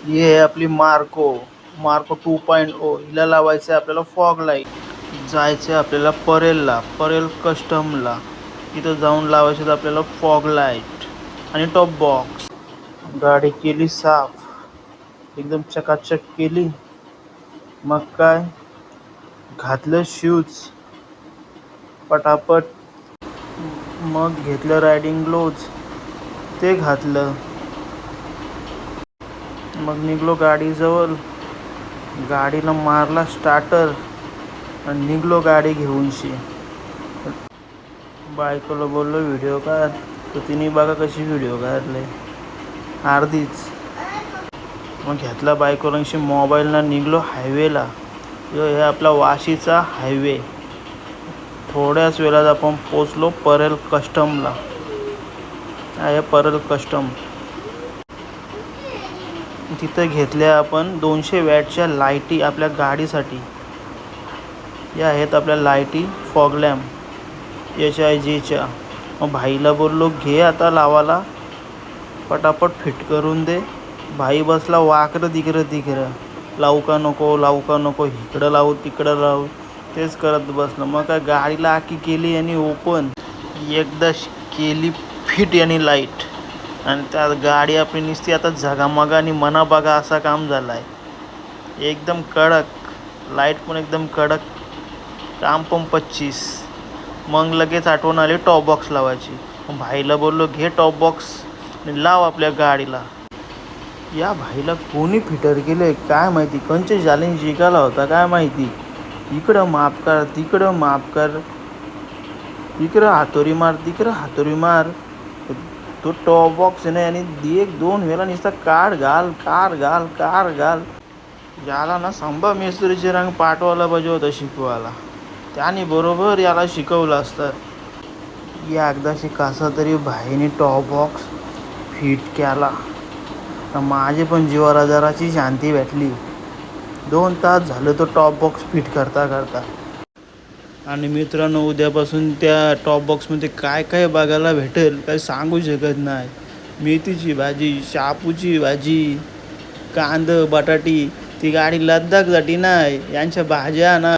ही आहे आपली Marco Marco 2.0. हिला लावायचं आहे आपल्याला फॉग लाईट. जायचं आहे आपल्याला परेल कस्टमला. तिथं जाऊन लावायचं आपल्याला फॉग लाईट आणि टॉप बॉक्स. गाडी केली साफ, एकदम चकाचक केली. मग काय, घातलं शूज पटापट. मग घेतलं रायडिंग ग्लोव्ज, ते घातलं. मग निघलो गाडीजवळ. गाडीला मारला स्टार्टर आणि निघलो गाडी घेऊनशी. बायकोला बोललो व्हिडिओ काढ, तर तिने बघा कशी व्हिडिओ काढले अर्धीच. मग घेतला बायकोलाशी मोबाईलला, निघलो हायवेला. हे आपला वाशीचा हायवे. थोड्याच वेळात आपण पोचलो परेल कस्टमला. आहे परेल कस्टम. तिथं घेतल्या आपण 200 वॅटच्या लाईटी आपल्या गाडीसाठी. या आहेत आपल्या लाईटी फॉग लॅम्प HIGच्या. मग भाईला बोललो घे आता लावाला, पटापट फिट करून दे. भाई बसला वाकडं तिकडं लावू का नको, इकडं लावू तिकडं लावू, तेच करत बसलं. मग काय गाडीला आखी केली आणि ओपन एकदा केली फिट आणि लाईट. आणि त्यात गाडी आपली नुसती आता झगामगा आणि मना बघा असा काम झाला आहे. एकदम कडक लाईट, पण एकदम कडक काम, पण 25. मग लगेच आठवण आली टॉप बॉक्स लावायची. मग भाईला बोललो घे टॉप बॉक्स आणि लाव आपल्या गाडीला. या भाईला कोणी फिटर केले काय माहिती, कंचे जालीन शिकायला होता काय माहिती. इकडं माफ कर, तिकडं माफ कर, इकडं हातोरी मार, तिकडं हातोरी मार. तो टॉप बॉक्स आहे ना, आणि 1-2 वेळा नुसता कार घाल. याला ना संभा मेस्त्रीचे रंग पाठवायला पाहिजे होतं शिकवायला. त्याने बरोबर याला शिकवलं असतं. या एकदाशी कसा तरी भाईने टॉप बॉक्स फिट केला. माझे पण जीवाला जराची शांती भेटली. 2 तास झालं तो टॉप बॉक्स फिट करता. आणि मित्रांनो, उद्यापासून त्या टॉप बॉक्समध्ये काय काय बघायला भेटेल काय सांगू शकत नाही. मेथीची भाजी, शापूची भाजी, कांदा बटाटी. ती गाडी लद्दाखसाठी नाही, यांच्या भाज्या ना.